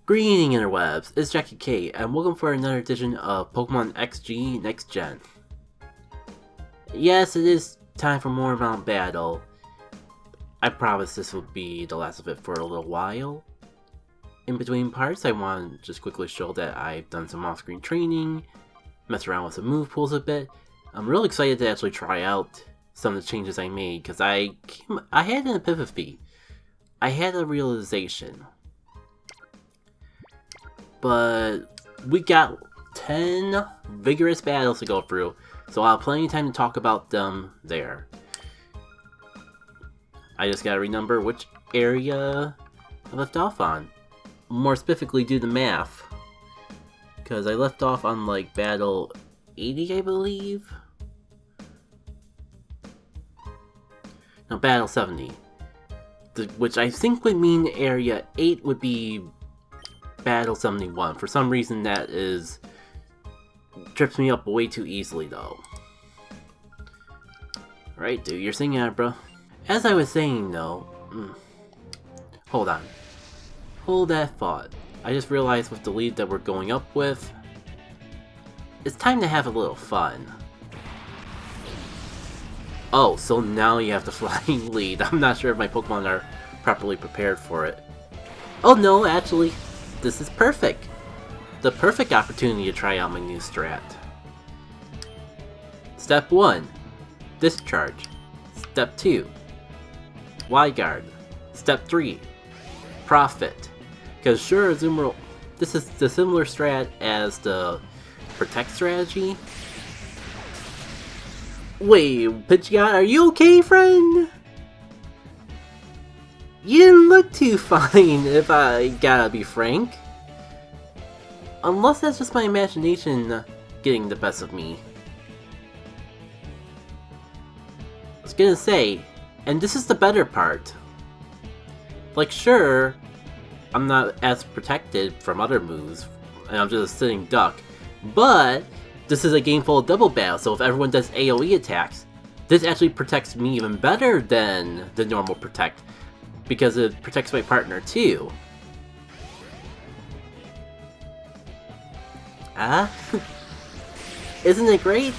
Greeting interwebs, it's Jackie K, and welcome for another edition of Pokémon XG Next Gen. Yes, it is time for more Mount Battle. I promise this will be the last of it for a little while. In between parts, I want to just quickly show that I've done some off-screen training, mess around with some move pools a bit. I'm really excited to actually try out some of the changes I made, because I had an epiphany. I had a realization. But we got 10 vigorous battles to go through, so I'll have plenty of time to talk about them there. I just gotta remember which area I left off on. More specifically, do the math. Because I left off on like battle 80, I believe? No, battle 70. Which I think would mean area 8 would be battle 71. For some reason that trips me up way too easily though. Right, dude, you're singing out, bro. As I was saying though, hold on. Hold that thought. I just realized with the lead that we're going up with, it's time to have a little fun. Oh, so now you have the flying lead. I'm not sure if my Pokemon are properly prepared for it. Oh no, actually, this is perfect. The perfect opportunity to try out my new strat. Step 1. Discharge. Step 2. Y-Guard. Step 3. Profit. Because sure, this is the similar strat as the Protect strategy. Wait, Pidgeot, are you okay, friend? You didn't look too fine, if I gotta be frank. Unless that's just my imagination getting the best of me. I was gonna say, and this is the better part. Like, sure, I'm not as protected from other moves, and I'm just a sitting duck, but this is a game full of double battle, so if everyone does AoE attacks, this actually protects me even better than the normal protect, because it protects my partner too. Isn't it great?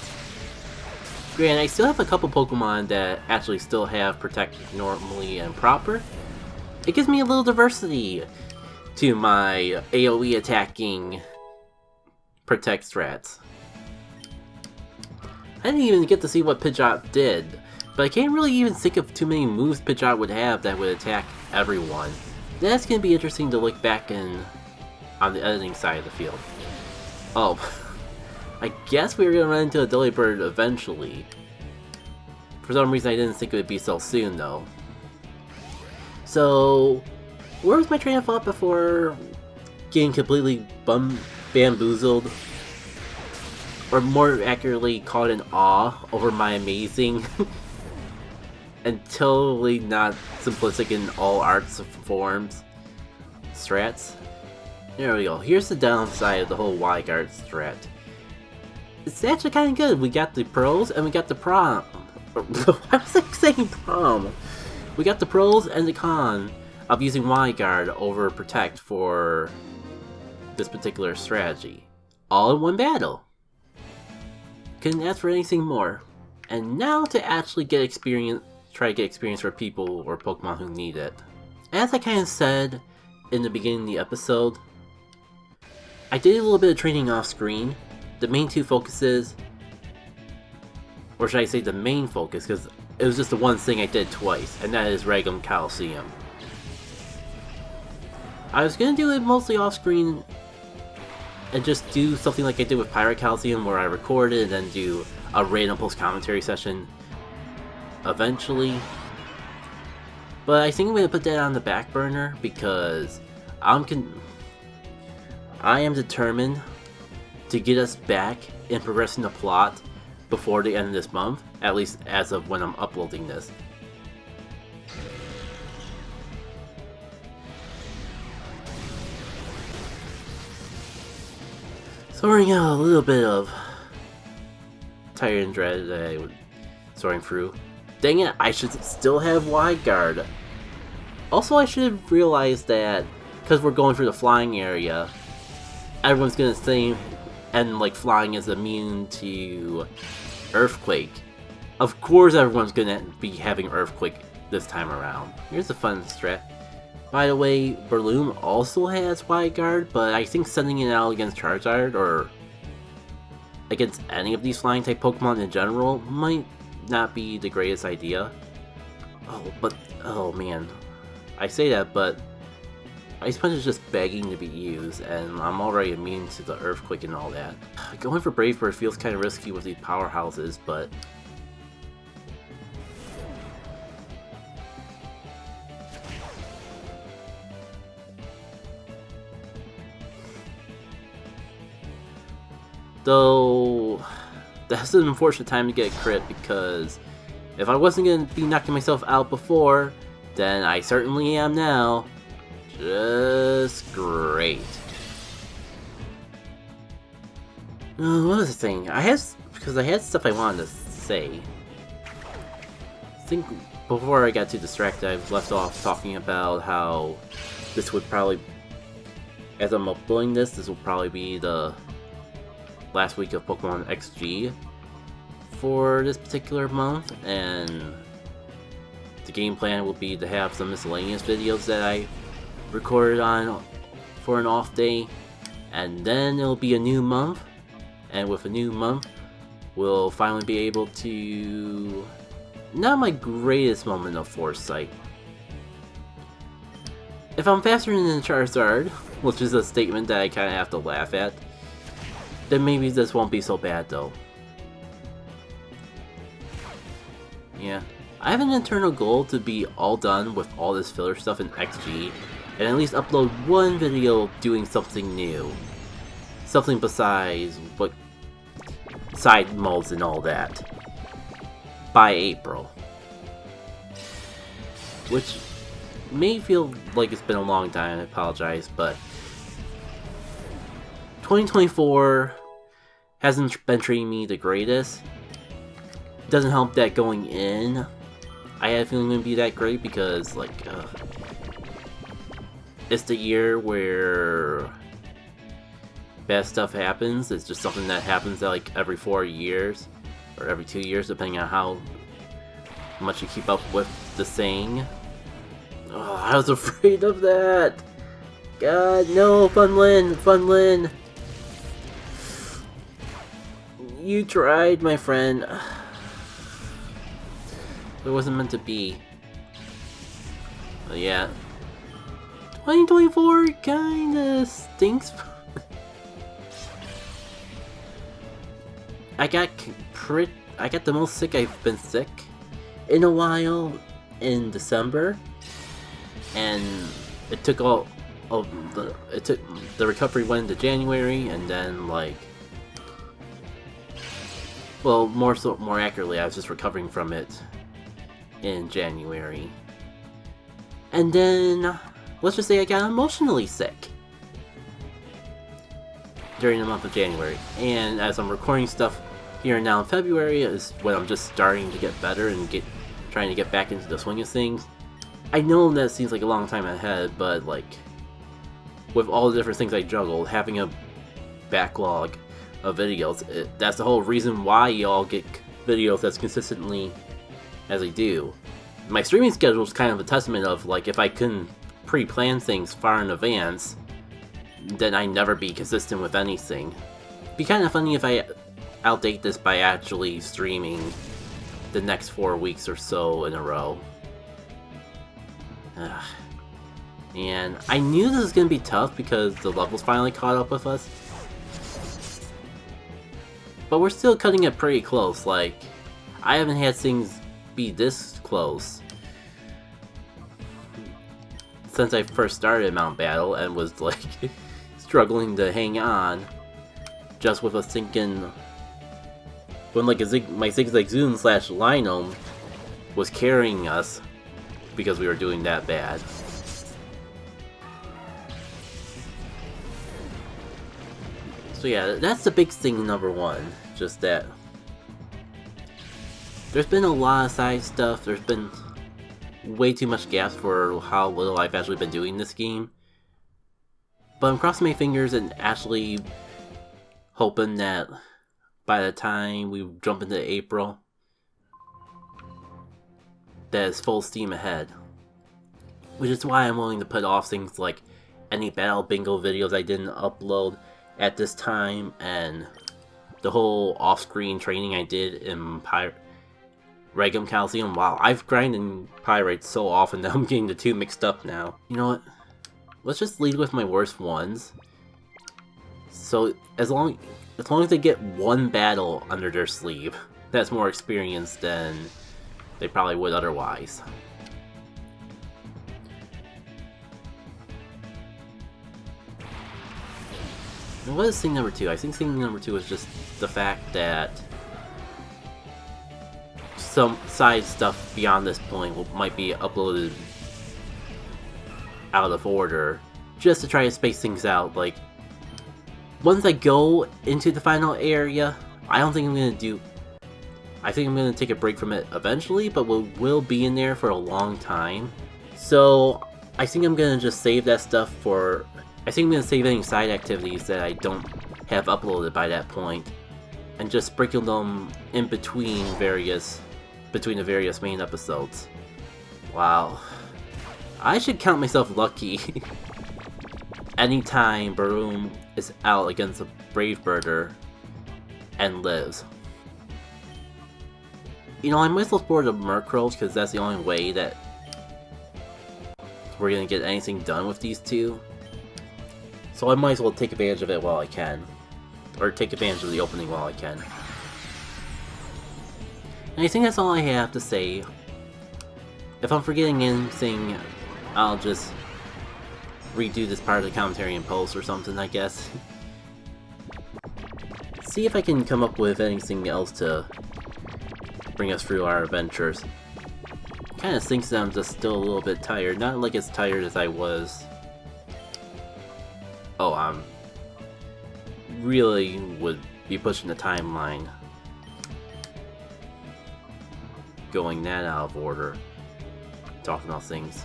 Granted, I still have a couple Pokemon that actually still have protect normally and proper. It gives me a little diversity to my AoE attacking protect strats. I didn't even get to see what Pidgeot did, but I can't really even think of too many moves Pidgeot would have that would attack everyone. That's going to be interesting to look back on the editing side of the field. Oh, I guess we were going to run into a Delibird eventually. For some reason I didn't think it would be so soon though. So, where was my train of thought before getting completely bamboozled? Or more accurately, caught in awe over my amazing and totally not simplistic in all arts forms strats. There we go. Here's the downside of the whole Y-Guard strat. It's actually kind of good. We got the pros and we got the prom. Why was I saying prom? We got the pros and the con of using Y-Guard over Protect for this particular strategy. All in one battle. Couldn't ask for anything more. And now to actually get experience, try to get experience for people or Pokemon who need it. As I kind of said in the beginning of the episode, I did a little bit of training off screen. The main two focuses, or should I say the main focus, because it was just the one thing I did twice, and that is Ragam Coliseum. I was going to do it mostly off screen and just do something like I did with Pirate Coliseum, where I recorded and then do a random post-commentary session eventually. But I think I'm going to put that on the back burner because I am determined to get us back in progressing the plot before the end of this month, at least as of when I'm uploading this. Sorting out a little bit of Tired and Dread that I was sorting through. Dang it, I should still have Y-Guard. Also, I should have realized that because we're going through the flying area, everyone's gonna say, and like flying is immune to Earthquake. Of course everyone's gonna be having Earthquake this time around. Here's a fun strat. By the way, Breloom also has Wide Guard, but I think sending it out against Charizard, or against any of these flying type Pokemon in general, might not be the greatest idea. Oh man. I say that, but Ice Punch is just begging to be used, and I'm already immune to the Earthquake and all that. Going for Brave Bird feels kind of risky with these powerhouses, but though that's an unfortunate time to get a crit, because if I wasn't going to be knocking myself out before, then I certainly am now. Just great. What was the thing? Because I had stuff I wanted to say. I think before I got too distracted, I left off talking about how this would probably, as I'm uploading this will probably be the last week of Pokémon XG for this particular month, and the game plan will be to have some miscellaneous videos that I recorded on for an off day, and then it'll be a new month, and with a new month we'll finally be able to, not my greatest moment of foresight. If I'm faster than Charizard, which is a statement that I kind of have to laugh at, then maybe this won't be so bad though. Yeah, I have an internal goal to be all done with all this filler stuff in XG, and at least upload one video doing something new. Something besides what side modes and all that. By April. Which may feel like it's been a long time, I apologize, but 2024 hasn't been treating me the greatest. Doesn't help that going in, I had a feeling it wouldn't be that great, because like it's the year where bad stuff happens. It's just something that happens like every 4 years or every 2 years, depending on how much you keep up with the saying. Oh, I was afraid of that. God, no, Funlin, Funlin. You tried, my friend. It wasn't meant to be. But yeah. 2024 kinda stinks. I got the most sick I've been sick in a while in December, and it took the recovery went into January, and then like, well, more accurately, I was just recovering from it in January, and then let's just say I got emotionally sick during the month of January. And as I'm recording stuff here and now in February is when I'm just starting to get better and trying to get back into the swing of things. I know that seems like a long time ahead, but like, with all the different things I juggled, having a backlog of videos, that's the whole reason why y'all get videos as consistently as I do. My streaming schedule is kind of a testament of, like, if I couldn't pre-plan things far in advance, then I'd never be consistent with anything. It'd be kind of funny if I outdate this by actually streaming the next 4 weeks or so in a row. And I knew this was going to be tough because the levels finally caught up with us. But we're still cutting it pretty close. Like, I haven't had things be this close since I first started Mount Battle and was like struggling to hang on just with a sinking, when like my Zigzag Zoom / Linome was carrying us because we were doing that bad. So yeah, that's the big thing, number one. Just that there's been a lot of side stuff. There's been way too much gaps for how little I've actually been doing this game. But I'm crossing my fingers and actually hoping that by the time we jump into April, that it's full steam ahead. Which is why I'm willing to put off things like any Battle Bingo videos I didn't upload at this time, and the whole off-screen training I did in Regum Coliseum. Wow, I've grinded in Pyrite so often that I'm getting the two mixed up now. You know what? Let's just lead with my worst ones. So as long as they get one battle under their sleeve, that's more experience than they probably would otherwise. And what is thing number 2? I think thing number 2 is just the fact that some side stuff beyond this point might be uploaded out of order, just to try to space things out. Like, once I go into the final area, I don't think I'm gonna do... I think I'm gonna take a break from it eventually, but we'll be in there for a long time. So, I think I'm gonna just save that stuff for... I think I'm gonna save any side activities that I don't have uploaded by that point, and just sprinkle them in between the various main episodes. Wow. I should count myself lucky anytime Baroom is out against a Brave Birder and lives. You know, I might as well sport the Murkrows because that's the only way that we're gonna get anything done with these two. So I might as well take advantage of it while I can. Or take advantage of the opening while I can. And I think that's all I have to say. If I'm forgetting anything, I'll just redo this part of the commentary in post or something, I guess. See if I can come up with anything else to bring us through our adventures. Kinda thinks that I'm just still a little bit tired. Not like as tired as I was. Oh, I'm really would be pushing the timeline. Going that out of order. Talking about things.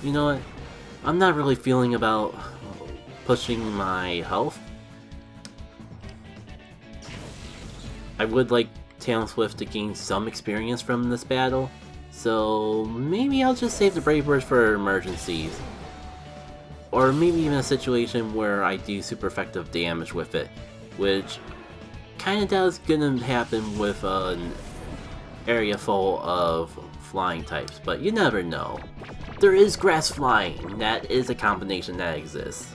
You know what? I'm not really feeling about pushing my health. I would like Tailwind Swift to gain some experience from this battle, so maybe I'll just save the Brave Birds for emergencies. Or maybe even a situation where I do super effective damage with it, which kinda does gonna happen with an area full of flying types, but you never know. There is grass flying. That is a combination that exists.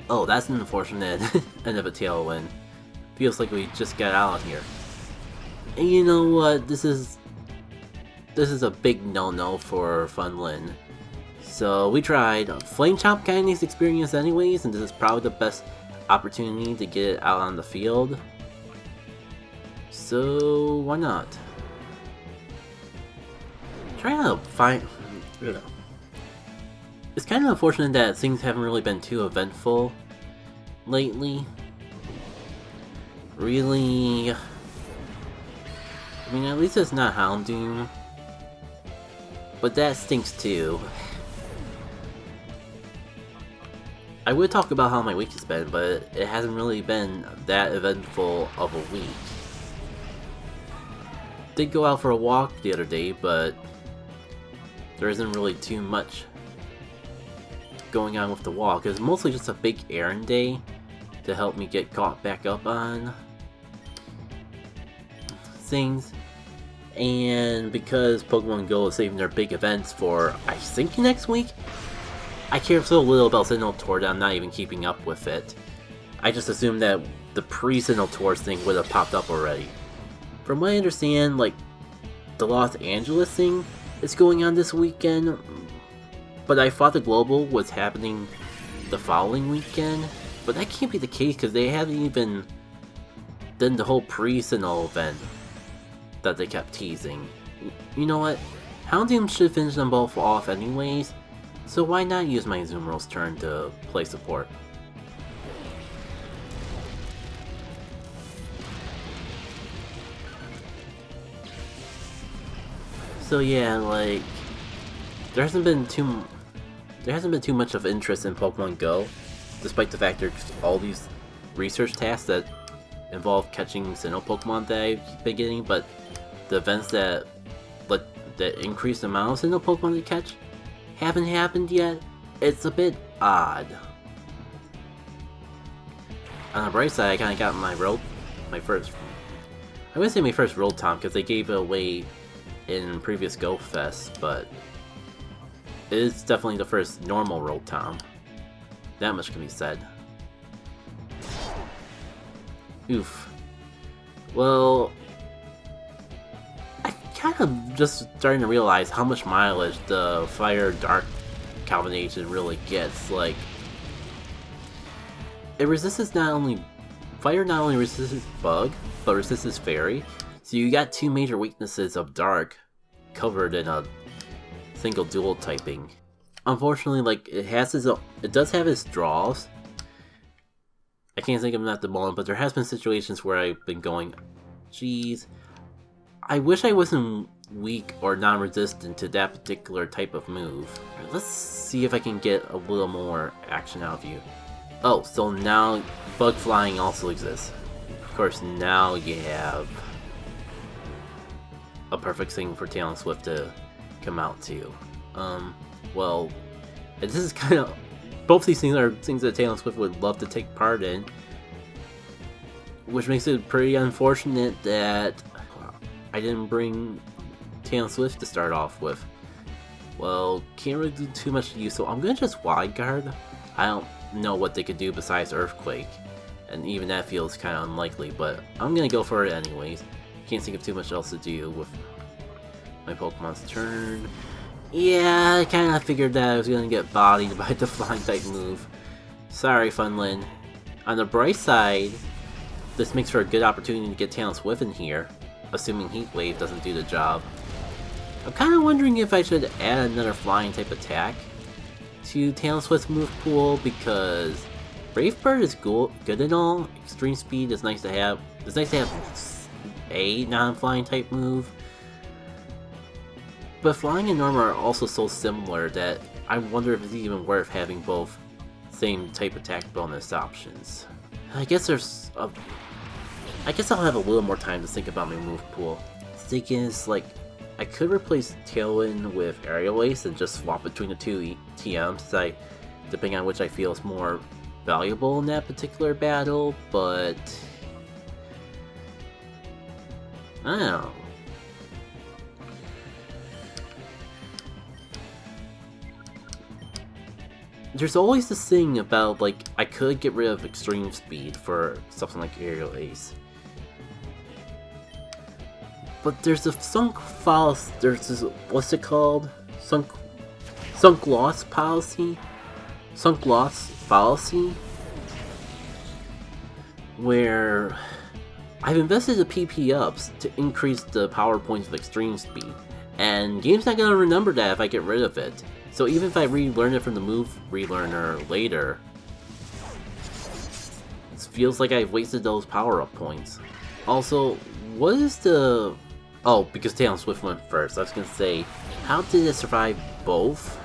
Oh, that's an unfortunate end of a tailwind. Feels like we just got out of here. And you know what? This is a big no-no for Funlin. So we tried. Flame Chop kinda needs experience anyways, and this is probably the best opportunity to get it out on the field. So why not? Trying to find... It's kind of unfortunate that things haven't really been too eventful lately. Really... I mean, at least it's not Houndoom. But that stinks too. I would talk about how my week has been, but it hasn't really been that eventful of a week. Did go out for a walk the other day, but there isn't really too much going on with the walk. It's mostly just a big errand day to help me get caught back up on things. And because Pokemon Go is saving their big events for, I think, next week, I care so little about Sinnoh Tour that I'm not even keeping up with it. I just assumed that the pre-Sinnoh Tours thing would have popped up already. From what I understand, like, the Los Angeles thing is going on this weekend, but I thought the Global was happening the following weekend, but that can't be the case because they haven't even done the whole pre-Sinnoh event that they kept teasing. You know what? Houndoom should finish them both off anyways, so why not use my Azumarill's turn to play support? So yeah, like, there hasn't been too much of interest in Pokemon Go, despite the fact there's all these research tasks that involve catching Sinnoh Pokemon that I've been getting, but the events that increase the amount of Sinnoh Pokemon to catch haven't happened yet. It's a bit odd. On the bright side, I kinda got my first, I wouldn't say my first Roll Tom, because they gave it away in previous Go Fest, but it is definitely the first normal Roll Tom. That much can be said. Oof. Well, I'm kind of just starting to realize how much mileage the Fire-Dark combination really gets. Like, it resists Fire not only resists Bug, but resists Fairy. So you got two major weaknesses of Dark covered in a single dual typing. Unfortunately, like, it does have its draws. I can't think of them at the moment, but there has been situations where I've been going, geez, I wish I wasn't weak or non-resistant to that particular type of move. Right, let's see if I can get a little more action out of you. Oh, so now Bug Flying also exists. Of course, now you have a perfect thing for Talon Swift to come out to. Well, this is kind of... Both these things are things that Talon Swift would love to take part in, which makes it pretty unfortunate that I didn't bring Talon Swift to start off with. Well, can't really do too much to you, so I'm gonna just Wide Guard. I don't know what they could do besides Earthquake, and even that feels kind of unlikely, but I'm gonna go for it anyways. Can't think of too much else to do with my Pokemon's turn. Yeah, I kinda figured that I was gonna get bodied by the Flying type move. Sorry, Funlin. On the bright side, this makes for a good opportunity to get Talon Swift in here, assuming Heat Wave doesn't do the job. I'm kinda wondering if I should add another Flying type attack to Talon Swift's move pool, because Brave Bird is good and all. Extreme Speed is nice to have. It's nice to have a non-flying type move. But Flying and Normal are also so similar that I wonder if it's even worth having both same type attack bonus options. I guess I'll have a little more time to think about my move pool. The thing is, like, I could replace Tailwind with Aerial Ace and just swap between the two TMs, depending on which I feel is more valuable in that particular battle, but I don't know. There's always this thing about, like, I could get rid of Extreme Speed for something like Aerial Ace. But there's a sunk fallacy, there's this, what's it called? Sunk loss policy? Sunk loss fallacy? Where I've invested the PP ups to increase the power points of Extreme Speed, and game's not gonna remember that if I get rid of it. So even if I relearn it from the move relearner later, it feels like I've wasted those power-up points. Also, what is the... Oh, because Talon Swift went first. I was gonna say, how did it survive both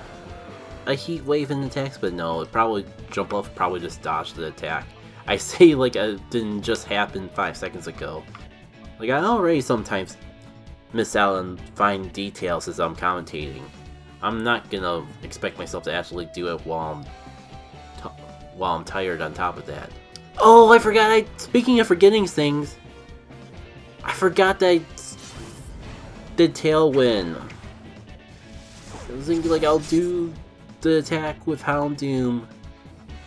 a Heat Wave and attacks? But no, it probably Jump Off probably just dodged the attack. I say like it didn't just happen 5 seconds ago. Like, I already sometimes miss out on fine details as I'm commentating. I'm not gonna expect myself to actually do it while I'm tired on top of that. Oh, I forgot, speaking of forgetting things, I forgot that I did Tailwind. I was thinking, like, I'll do the attack with Houndoom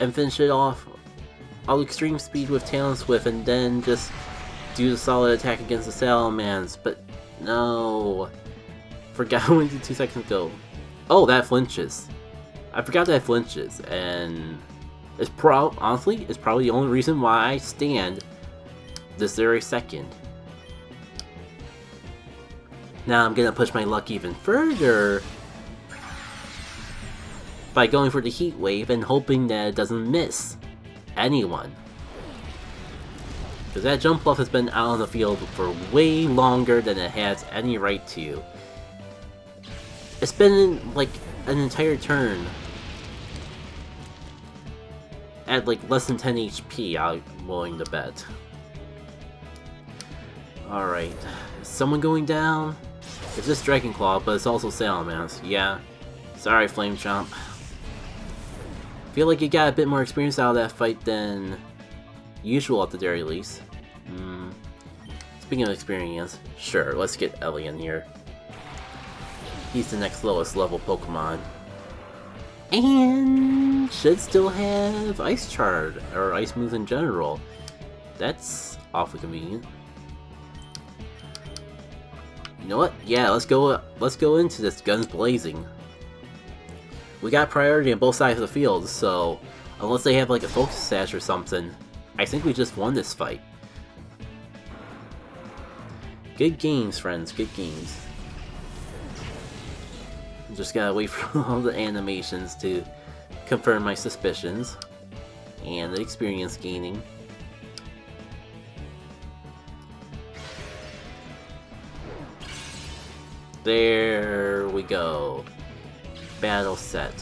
and finish it off. I'll Extreme Speed with Talon Swift and then just do the solid attack against the Salamence, but no. Forgot what I did 2 seconds ago. Oh, that flinches. I forgot that flinches, and it's honestly, it's probably the only reason why I stand this very second. Now I'm gonna push my luck even further by going for the Heat Wave and hoping that it doesn't miss anyone. Because that Jump Bluff has been out on the field for way longer than it has any right to. It's been, like, an entire turn at like less than 10 HP, I'm willing to bet. Alright, is someone going down? It's just Dragon Claw, but it's also Salamence. Yeah. Sorry, Flame Chomp. Feel like you got a bit more experience out of that fight than usual at the very least. Speaking of experience, sure, let's get Ellie in here. He's the next lowest level Pokemon. And should still have Ice Charge, or Ice moves in general. That's awfully convenient. You know what? Yeah, let's go into this guns blazing. We got priority on both sides of the field, so unless they have like a focus sash or something, I think we just won this fight. Good games, friends, good games. Just gotta wait for all the animations to confirm my suspicions and the experience gaining. There we go. Battle set.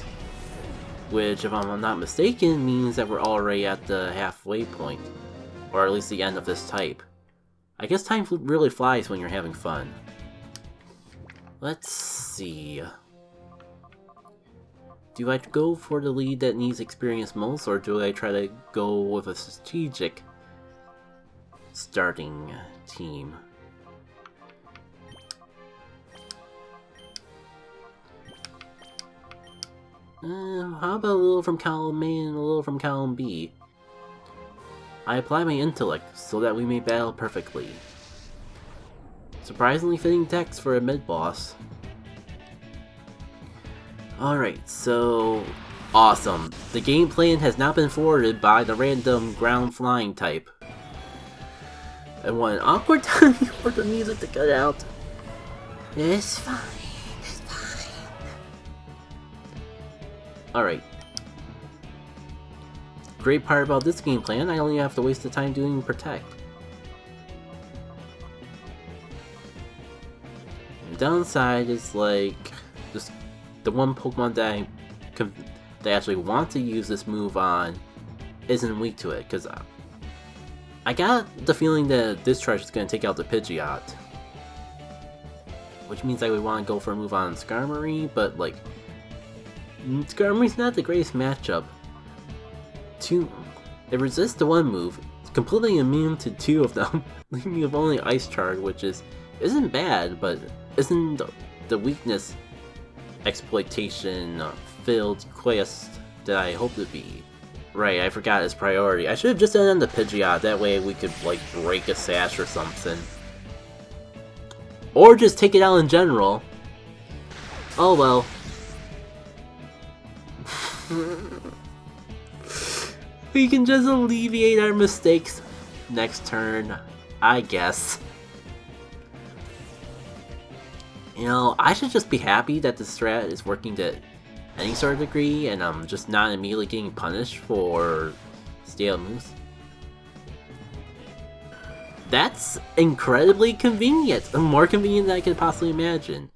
Which, if I'm not mistaken, means that we're already at the halfway point. Or at least the end of this type. I guess time really flies when you're having fun. Let's see. Do I go for the lead that needs experience most, or do I try to go with a strategic starting team? How about a little from column A and a little from column B? I apply my intellect so that we may battle perfectly. Surprisingly fitting text for a mid-boss. Alright, so awesome. The game plan has now been forwarded by the random ground flying type. And what an awkward time for the music to cut out. It's fine, it's fine. Alright. Great part about this game plan, I only have to waste the time doing Protect. The downside is like, just the one Pokemon that I actually want to use this move on isn't weak to it, because I got the feeling that Discharge is going to take out the Pidgeot. Which means I would want to go for a move on Skarmory, but like, Skarmory's not the greatest matchup. It resists the one move, it's completely immune to two of them, leaving me with only Ice Charge, which isn't bad, but isn't the weakness exploitation filled quest that I hoped it would be. Right, I forgot its priority. I should have just done the Pidgeot, that way we could like break a sash or something. Or just take it out in general. Oh well. We can just alleviate our mistakes next turn, I guess. You know, I should just be happy that the strat is working to any sort of degree, and I'm just not immediately getting punished for stale moves. That's incredibly convenient! More convenient than I could possibly imagine.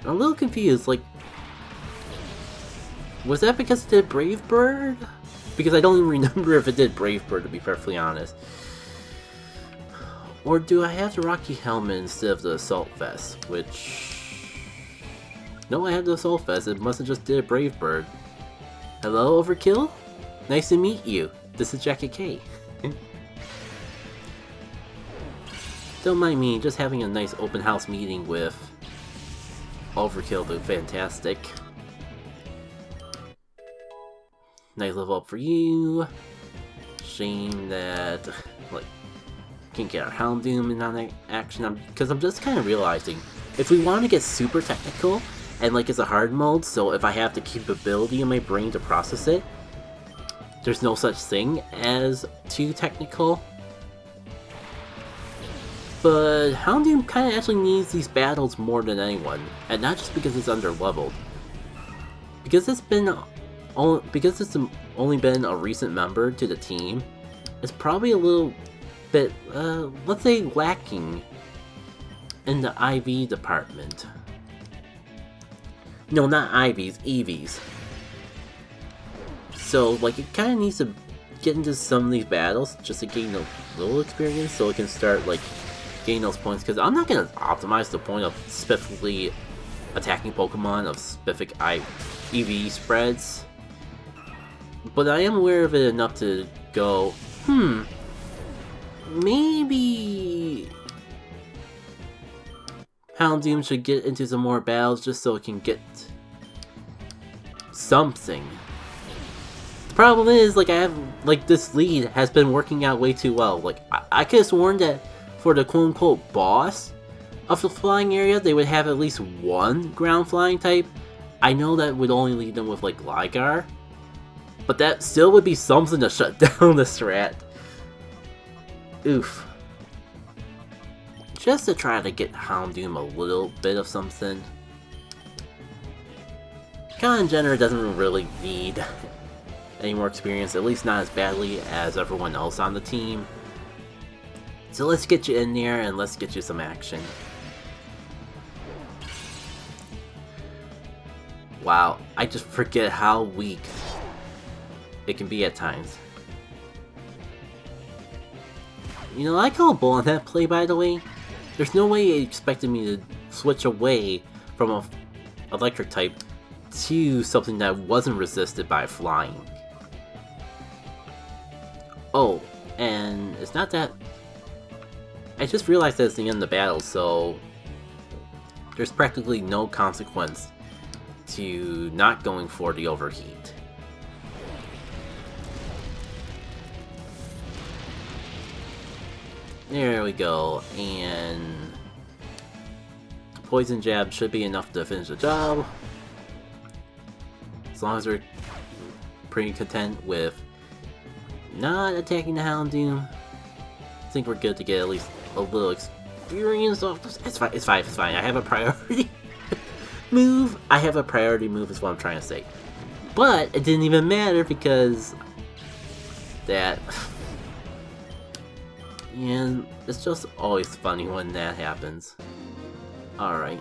I'm a little confused, like, was that because it did Brave Bird? Because I don't even remember if it did Brave Bird, to be perfectly honest. Or do I have the Rocky Helmet instead of the Assault Vest? Which... no, I have the Assault Vest. It must have just did a Brave Bird. Hello, Overkill? Nice to meet you. This is Jackie K. Don't mind me, just having a nice open house meeting with Overkill, the Fantastic. Nice level up for you. Shame that, like, can't get our Houndoom in on action. Because I'm just kind of realizing, if we want to get super technical, and like it's a hard mode, so if I have the capability in my brain to process it, there's no such thing as too technical. But Houndoom kind of actually needs these battles more than anyone, and not just because it's under-leveled. Because it's only been a recent member to the team, it's probably a little bit, let's say, lacking in the IV department. No, not IVs, EVs. So, like, it kind of needs to get into some of these battles just to gain a little experience so it can start, like, getting those points. Because I'm not going to optimize the point of specifically attacking Pokemon of specific EV spreads. But I am aware of it enough to go, maybe Houndoom should get into some more battles just so it can get something. The problem is, like, I have, like, this lead has been working out way too well. Like, I could have sworn that for the quote-unquote boss of the flying area, they would have at least one ground flying type. I know that would only leave them with, like, Ligar, but that still would be something to shut down the strat. Oof. Just to try to get Houndoom a little bit of something. Congener doesn't really need any more experience, at least not as badly as everyone else on the team. So let's get you in there and let's get you some action. Wow, I just forget how weak it can be at times. You know, I call bull on that play, by the way. There's no way you expected me to switch away from a electric type to something that wasn't resisted by flying. Oh, and it's not that... I just realized that it's the end of the battle, so there's practically no consequence to not going for the overheat. There we go, and Poison Jab should be enough to finish the job. As long as we're pretty content with not attacking the Houndoom, I think we're good to get at least a little experience off this. It's fine, it's fine, it's fine. I have a priority move. I have a priority move is what I'm trying to say. But it didn't even matter because that... And it's just always funny when that happens. Alright.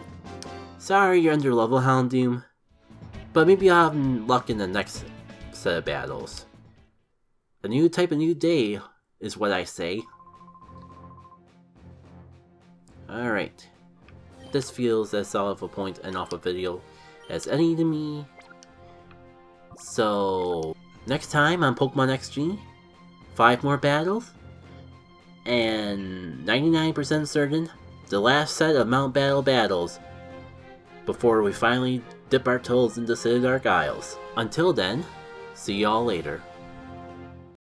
Sorry you're under level, Houndoom. But maybe I'll have luck in the next set of battles. A new type, a new day, is what I say. Alright. This feels as solid of a point and off a video as any to me. So, next time on Pokemon XG, 5 more battles. And 99% certain, the last set of Mount Battle battles before we finally dip our toes into City Dark Isles. Until then, see y'all later.